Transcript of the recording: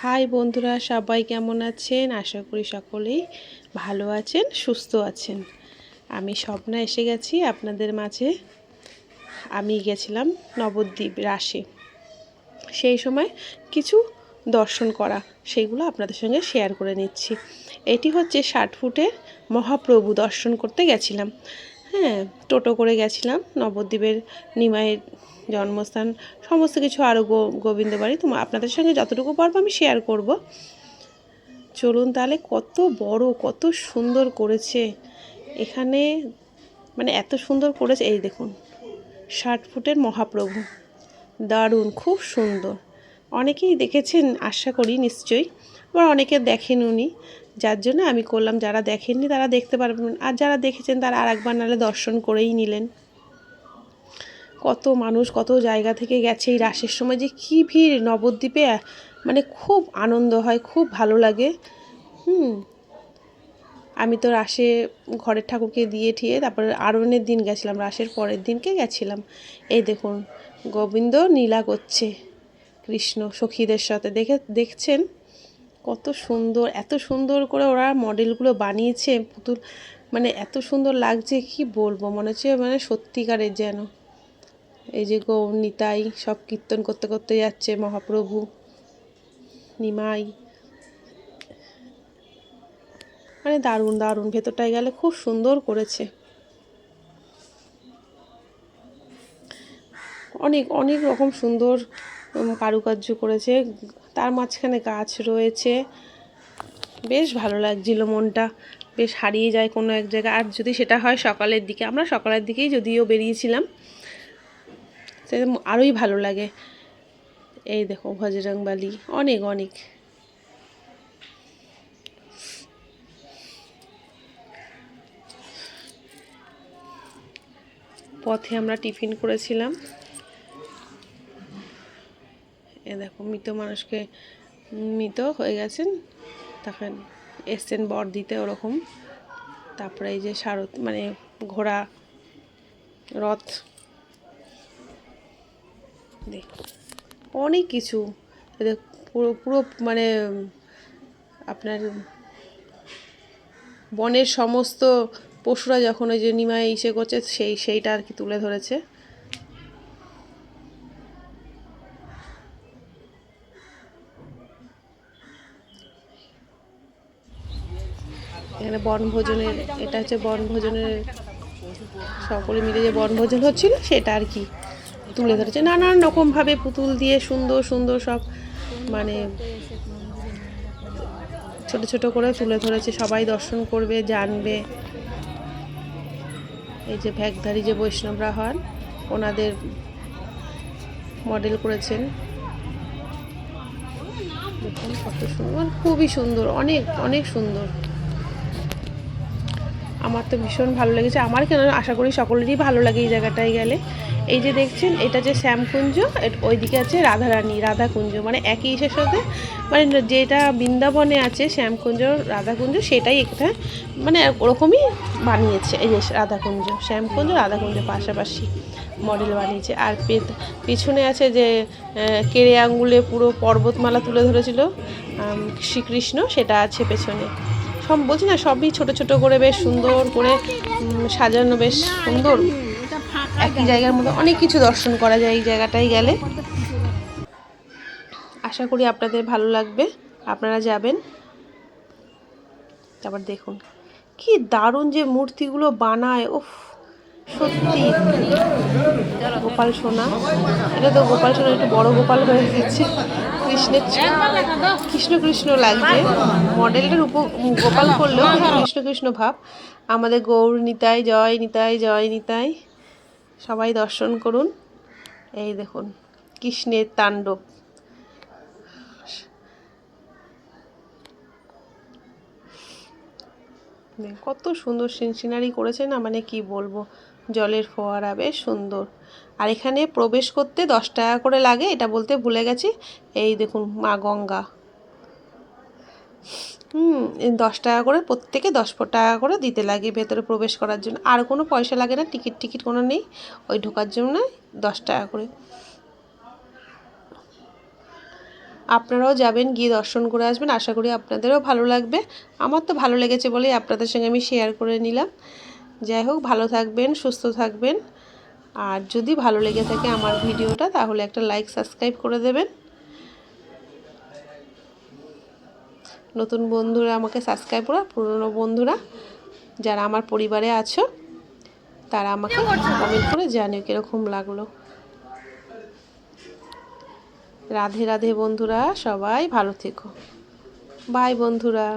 High বন্ধুরা, সবাই কেমন আছেন? আশা করি সকলেই ভালো আছেন, সুস্থ আছেন। আমি স্বপ্না এসে গেছি আপনাদের মাঝে। আমি গেছিলাম নবদ্বীপ রাসে। সেই সময় কিছু দর্শন করা, সেইগুলো আপনাদের সঙ্গে শেয়ার করে নিচ্ছি। এটি হচ্ছে 60 ফুটের মহাপ্রভু দর্শন করতে গেছিলাম। হ্যাঁ, টোটো করে গেছিলাম। নবদ্বীপের নিমাইয়ের জন্মস্থান, সমস্ত কিছু, আরও গোবিন্দবাড়ি। তো আপনাদের সঙ্গে যতটুকু পারবো আমি শেয়ার করব। চলুন তাহলে। কত বড়, কত সুন্দর করেছে এখানে, মানে এত সুন্দর করেছে। এই দেখুন, 60 ফুটের মহাপ্রভু, দারুণ, খুব সুন্দর। অনেকেই দেখেছেন আশা করি নিশ্চয়ই, আবার অনেকে দেখেন উনি, যার জন্য আমি করলাম। যারা দেখেননি তারা দেখতে পারবেন, আর যারা দেখেছেন তারা আর একবার নাহলে দর্শন করেই নিলেন। কত মানুষ, কত জায়গা থেকে গেছে। এই রাসের সময় যে কী ভিড় নবদ্বীপে, মানে খুব আনন্দ হয়, খুব ভালো লাগে। আমি তো রাসে ঘরের ঠাকুরকে দিয়ে ঠিয়ে তারপরে আরোহণের দিন গেছিলাম, রাসের পরের দিনকে গেছিলাম। এই দেখুন, গোবিন্দ নীলা করছে কৃষ্ণ সখীদের সাথে। দেখছেন কত সুন্দর, এত সুন্দর করে ওরা মডেলগুলো বানিয়েছে পুতুল, মানে এত সুন্দর লাগছে কি বলবো, মনে হচ্ছে মানে সত্যিকারের যেন। এই যে গৌর নিতাই সব কীর্তন করতে করতে যাচ্ছে, মহাপ্রভু, নিমাই, মানে দারুণ দারুণ। ভেতরটায় গেলে খুব সুন্দর করেছে, অনেক অনেক রকম সুন্দর কারুকার্য করেছে। তার মাঝখানে গাছ রয়েছে, বেশ ভালো লাগছিল। মনটা বেশ হারিয়ে যায় কোনো এক জায়গায়। আর যদি সেটা হয় সকালের দিকে, আমরা সকালের দিকেই যদিও বেরিয়েছিলাম, সেটা আরোই ভালো লাগে। এই দেখো বজরংবলী, অনেক অনেক। পথে আমরা টিফিন করেছিলাম। এ দেখো, মৃত মানুষকে, মৃত হয়ে গেছেন, তখন এসছেন বর দিতে, ওরকম। তারপরে এই যে সারথ, মানে ঘোড়া, রথ, দেখ অনেক কিছু। পুরো পুরো মানে আপনার বনের সমস্ত পশুরা যখন ওই যে নিমাই ইসে করছে, সেইটা আর কি তুলে ধরেছে। এখানে বনভোজনের, এটা হচ্ছে বনভোজনের, সকলে মিলে যে বনভোজন হচ্ছিল সেটা আর কি তুলে ধরেছে। নানান রকমভাবে পুতুল দিয়ে সুন্দর সুন্দর সব, মানে ছোট ছোট করে তুলে ধরেছে। সবাই দর্শন করবে, জানবে। এই যে ভ্যাগধারী যে বৈষ্ণবরা হন, ওনাদের মডেল করেছেন। দেখুন কত সুন্দর, খুবই সুন্দর, অনেক অনেক সুন্দর। আমার তো ভীষণ ভালো লেগেছে। আমার কেন, আশা করি সকলেরই ভালো লাগে এই জায়গাটায় গেলে। এই যে দেখছেন, এটা যে শ্যামকুঞ্জ, ওইদিকে আছে রাধারানী, রাধাকুঞ্জ, মানে একই ইসের সাথে, মানে যেটা বৃন্দাবনে আছে শ্যামকুঞ্জ রাধাকুঞ্জ, সেটাই এখানে মানে ওরকমই বানিয়েছে। এই যে রাধাকুঞ্জ, শ্যামকুঞ্জ রাধাকুঞ্জ পাশাপাশি মডেল বানিয়েছে। আর পিছনে আছে যে কেড়ে আঙ্গুলে পুরো পর্বতমালা তুলে ধরেছিল শ্রীকৃষ্ণ, সেটা আছে পেছনে। সব বলছি না, সবই ছোট ছোট করে বেশ সুন্দর করে সাজানো, বেশ সুন্দর। একই জায়গার মধ্যে অনেক কিছু দর্শন করা যায় এই জায়গাটায় গেলে। আশা করি আপনাদের ভালো লাগবে, আপনারা যাবেন। তারপর দেখুন কি দারুণ যে মূর্তিগুলো বানায়, উফ, সত্যি। গোপাল সোনা, এটা তো গোপাল সোনা একটু বড় গোপাল হয়ে গেছে, কৃষ্ণের কৃষ্ণ কৃষ্ণ লাগছে। মডেলটার উপর গোপাল করলেও কৃষ্ণ কৃষ্ণ ভাব। আমাদের গৌর নিতাই, জয় নিতাই, জয় নিতাই। সবাই দর্শন করুন। এই দেখুন কৃষ্ণের তাণ্ডব। কত সুন্দর সিনারি করেছে না, মানে কি বলবো। জলের ফোয়ারা বেশ সুন্দর। আর এখানে প্রবেশ করতে 10 টাকা করে লাগে, এটা বলতে ভুলে গেছি। এই দেখুন মা গঙ্গা, 10 টাকা করে, প্রত্যেকে 10 টাকা করে দিতে লাগে ভেতরে প্রবেশ করার জন্য। আর কোনো পয়সা লাগে না, টিকিট কোনো নেই, ওই ঢোকার জন্য 10 টাকা করে। আপনারাও যাবেন, গিয়ে দর্শন করে আসবেন। আশা করি আপনাদেরও ভালো লাগবে। আমার তো ভালো লেগেছে বলেই আপনাদের সঙ্গে আমি শেয়ার করে নিলাম। যাই হোক, ভালো থাকবেন, সুস্থ থাকবেন। আর যদি ভালো লেগে থাকে আমার ভিডিওটা, তাহলে একটা লাইক সাবস্ক্রাইব করে দেবেন। নতুন বন্ধুরা আমাকে সাবস্ক্রাইব করো, পুরনো বন্ধুরা যারা আমার পরিবারে আছো তারা আমাকে কমেন্ট করে জানিও কীরকম লাগলো। রাধে রাধে বন্ধুরা, সবাই ভালো থেকো। বাই বন্ধুরা।